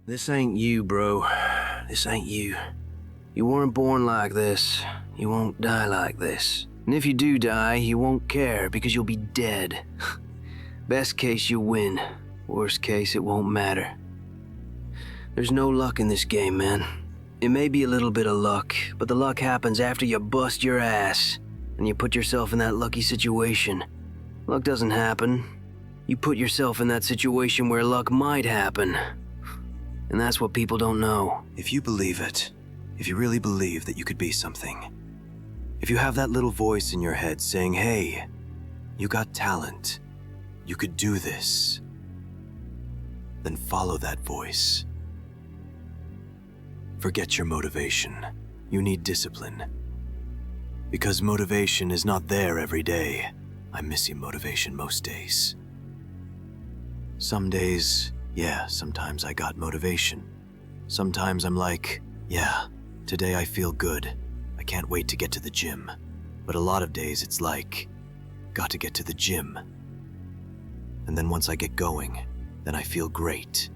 This ain't you, bro. This ain't you. You weren't born like this. You won't die like this. And if you do die, you won't care because you'll be dead. Best case, you win. Worst case, it won't matter. There's no luck in this game, man. It may be a little bit of luck, but the luck happens after you bust your ass and you put yourself in that lucky situation. Luck doesn't happen. You put yourself in that situation where luck might happen. And that's what people don't know. If you believe it, if you really believe that you could be something, if you have that little voice in your head saying, hey, you got talent, you could do this, then follow that voice. Forget your motivation. You need discipline. Because motivation is not there every day. I'm missing motivation most days. Some days, yeah, sometimes I got motivation. Sometimes I'm like, yeah, today I feel good. I can't wait to get to the gym. But a lot of days it's like, got to get to the gym. And then once I get going, then I feel great.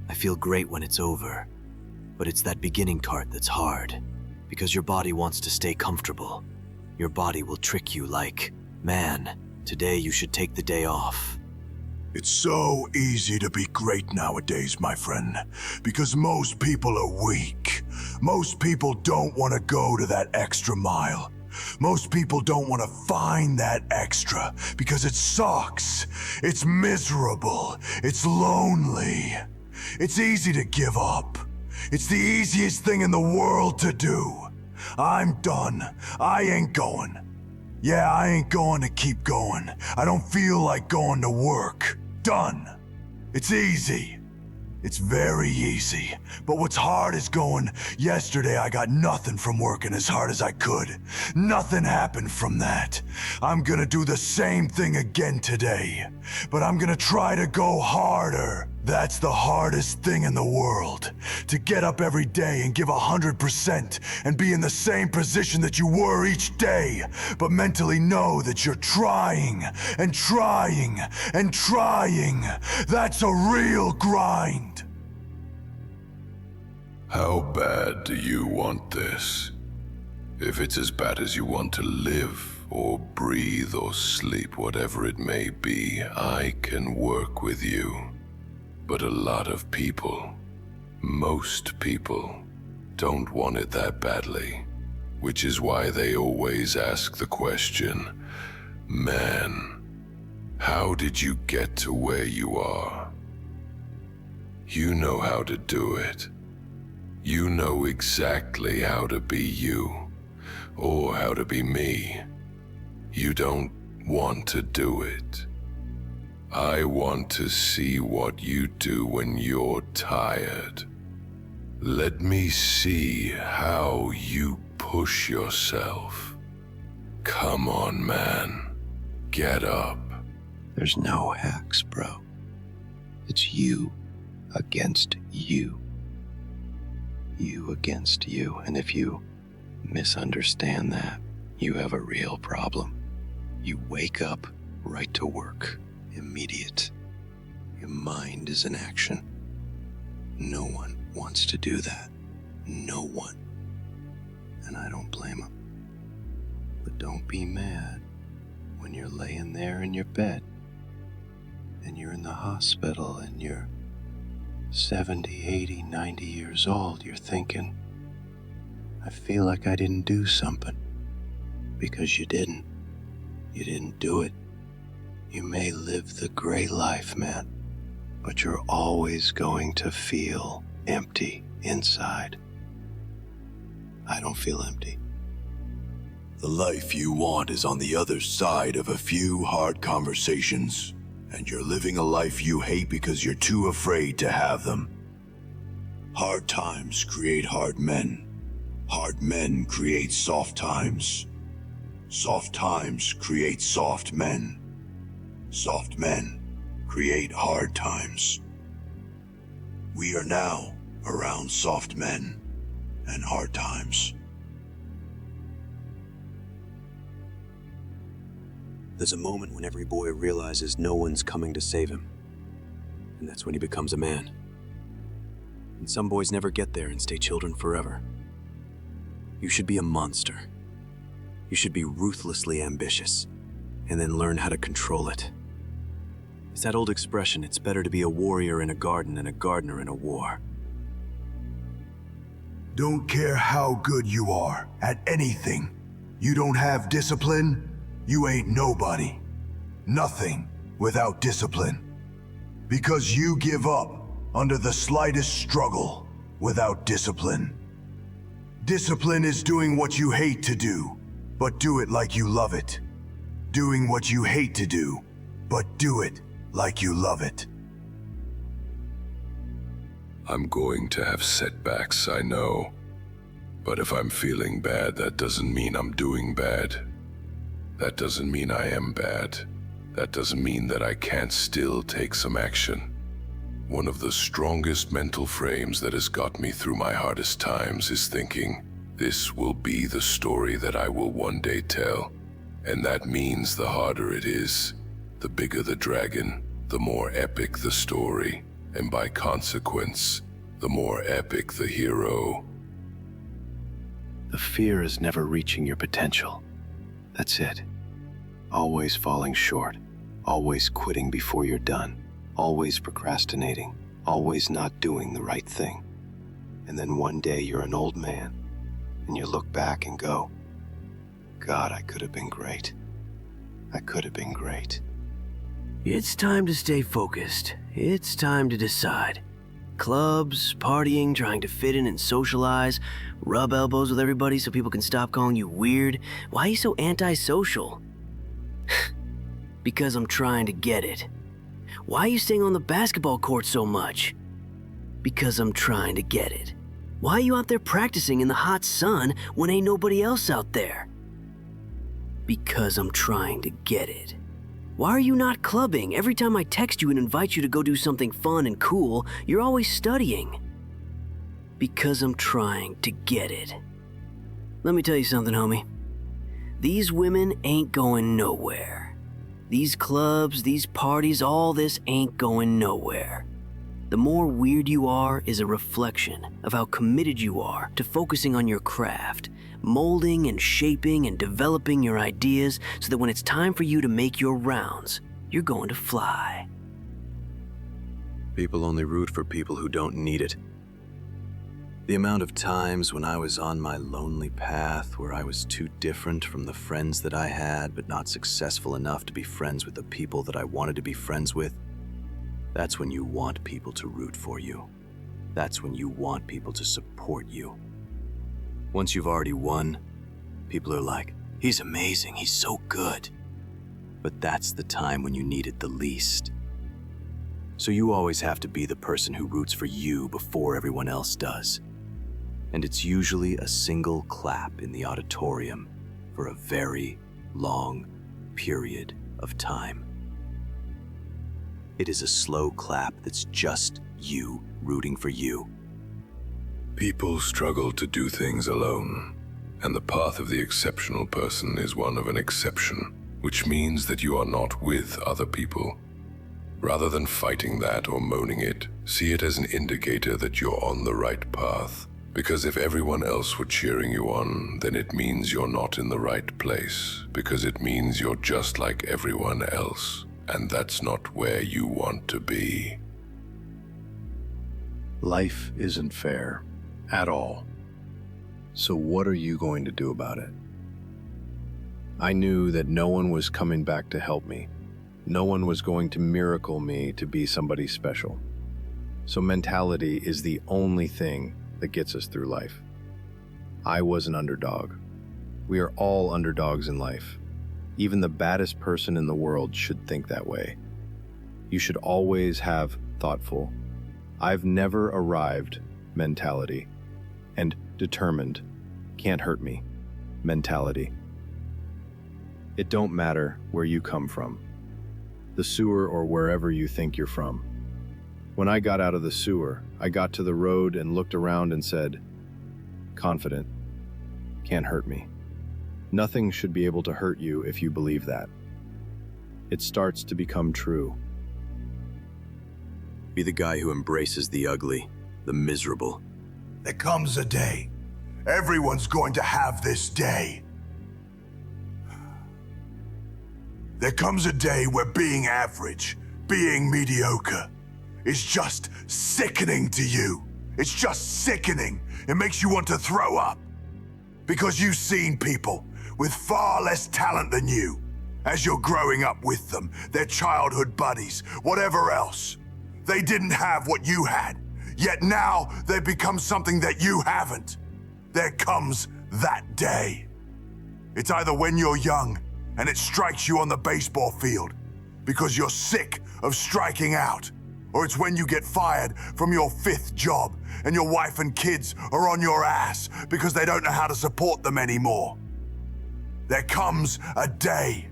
I feel great when it's over. But it's that beginning part that's hard. Because your body wants to stay comfortable. Your body will trick you like, man, today you should take the day off. It's so easy to be great nowadays, my friend, because most people are weak. Most people don't want to go to that extra mile. Most people don't want to find that extra because it sucks. It's miserable. It's lonely. It's easy to give up. It's the easiest thing in the world to do. I'm done. I ain't going. Yeah, I ain't going to keep going. I don't feel like going to work. Done. It's easy. It's very easy. But what's hard is going, yesterday I got nothing from working as hard as I could. Nothing happened from that. I'm gonna do the same thing again today. But I'm gonna try to go harder. That's the hardest thing in the world. To get up every day and give 100% and be in the same position that you were each day, but mentally know that you're trying and trying and trying. That's a real grind. How bad do you want this? If it's as bad as you want to live, or breathe, or sleep, whatever it may be, I can work with you. But a lot of people, most people, don't want it that badly, which is why they always ask the question, man, how did you get to where you are? You know how to do it. You know exactly how to be you, or how to be me. You don't want to do it. I want to see what you do when you're tired. Let me see how you push yourself. Come on, man. Get up. There's no hacks, bro. It's you against you. You against you. And if you misunderstand that, you have a real problem. You wake up right to work. Immediate. Your mind is in action. No one wants to do that. No one. And I don't blame them. But don't be mad when you're laying there in your bed and you're in the hospital and you're 70, 80, 90 years old. You're thinking, I feel like I didn't do something. Because you didn't. You didn't do it. You may live the great life, man, but you're always going to feel empty inside. I don't feel empty. The life you want is on the other side of a few hard conversations, and you're living a life you hate because you're too afraid to have them. Hard times create hard men. Hard men create soft times. Soft times create soft men. Soft men create hard times. We are now around soft men and hard times. There's a moment when every boy realizes no one's coming to save him. And that's when he becomes a man. And some boys never get there and stay children forever. You should be a monster. You should be ruthlessly ambitious, and then learn how to control it. It's that old expression, it's better to be a warrior in a garden than a gardener in a war. Don't care how good you are at anything. You don't have discipline, you ain't nobody. Nothing without discipline. Because you give up under the slightest struggle without discipline. Discipline is doing what you hate to do, but do it like you love it. Doing what you hate to do, but do it like you love it. I'm going to have setbacks, I know. But if I'm feeling bad, that doesn't mean I'm doing bad. That doesn't mean I am bad. That doesn't mean that I can't still take some action. One of the strongest mental frames that has got me through my hardest times is thinking, this will be the story that I will one day tell. And that means the harder it is, the bigger the dragon, the more epic the story, and by consequence, the more epic the hero. The fear is never reaching your potential. That's it. Always falling short, always quitting before you're done, always procrastinating, always not doing the right thing. And then one day you're an old man, and you look back and go, God, I could have been great. I could have been great. It's time to stay focused. It's time to decide. Clubs, partying, trying to fit in and socialize, rub elbows with everybody so people can stop calling you weird. Why are you so antisocial? Because I'm trying to get it. Why are you staying on the basketball court so much? Because I'm trying to get it. Why are you out there practicing in the hot sun when ain't nobody else out there? Because I'm trying to get it. Why are you not clubbing? Every time I text you and invite you to go do something fun and cool, you're always studying. Because I'm trying to get it. Let me tell you something, homie. These women ain't going nowhere. These clubs, these parties, all this ain't going nowhere. The more weird you are is a reflection of how committed you are to focusing on your craft, molding and shaping and developing your ideas so that when it's time for you to make your rounds, you're going to fly. People only root for people who don't need it. The amount of times when I was on my lonely path where I was too different from the friends that I had but not successful enough to be friends with the people that I wanted to be friends with, that's when you want people to root for you. That's when you want people to support you. Once you've already won, people are like, he's amazing, he's so good. But that's the time when you need it the least. So you always have to be the person who roots for you before everyone else does. And it's usually a single clap in the auditorium for a very long period of time. It is a slow clap that's just you rooting for you. People struggle to do things alone, and the path of the exceptional person is one of an exception, which means that you are not with other people. Rather than fighting that or moaning it, see it as an indicator that you're on the right path. Because if everyone else were cheering you on, then it means you're not in the right place, because it means you're just like everyone else. And that's not where you want to be. Life isn't fair at all. So what are you going to do about it? I knew that no one was coming back to help me. No one was going to miracle me to be somebody special. So mentality is the only thing that gets us through life. I was an underdog. We are all underdogs in life. Even the baddest person in the world should think that way. You should always have thoughtful, I've never arrived mentality, and determined, can't hurt me mentality. It don't matter where you come from, the sewer or wherever you think you're from. When I got out of the sewer, I got to the road and looked around and said, confident, can't hurt me. Nothing should be able to hurt you if you believe that. It starts to become true. Be the guy who embraces the ugly, the miserable. There comes a day. Everyone's going to have this day. There comes a day where being average, being mediocre, is just sickening to you. It's just sickening. It makes you want to throw up. Because you've seen people with far less talent than you, as you're growing up with them, their childhood buddies, whatever else. They didn't have what you had, yet now they've become something that you haven't. There comes that day. It's either when you're young and it strikes you on the baseball field because you're sick of striking out, or it's when you get fired from your 5th job and your wife and kids are on your ass because they don't know how to support them anymore. There comes a day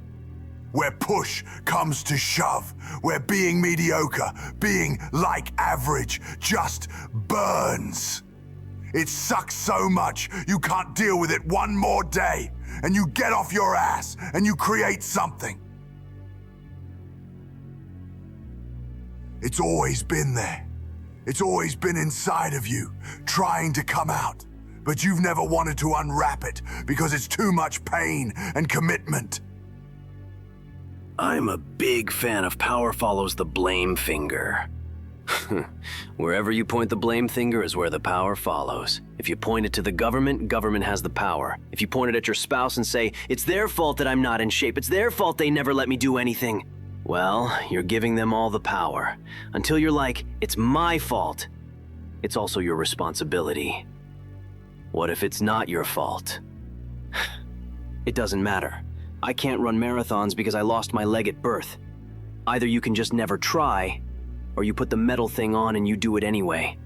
where push comes to shove, where being mediocre, being like average, just burns. It sucks so much you can't deal with it one more day, and you get off your ass and you create something. It's always been there. It's always been inside of you, trying to come out, but you've never wanted to unwrap it because it's too much pain and commitment. I'm a big fan of power follows the blame finger. Wherever you point the blame finger is where the power follows. If you point it to the government, government has the power. If you point it at your spouse and say, it's their fault that I'm not in shape, it's their fault they never let me do anything, well, you're giving them all the power. Until you're like, it's my fault. It's also your responsibility. What if it's not your fault? It doesn't matter. I can't run marathons because I lost my leg at birth. Either you can just never try, or you put the metal thing on and you do it anyway.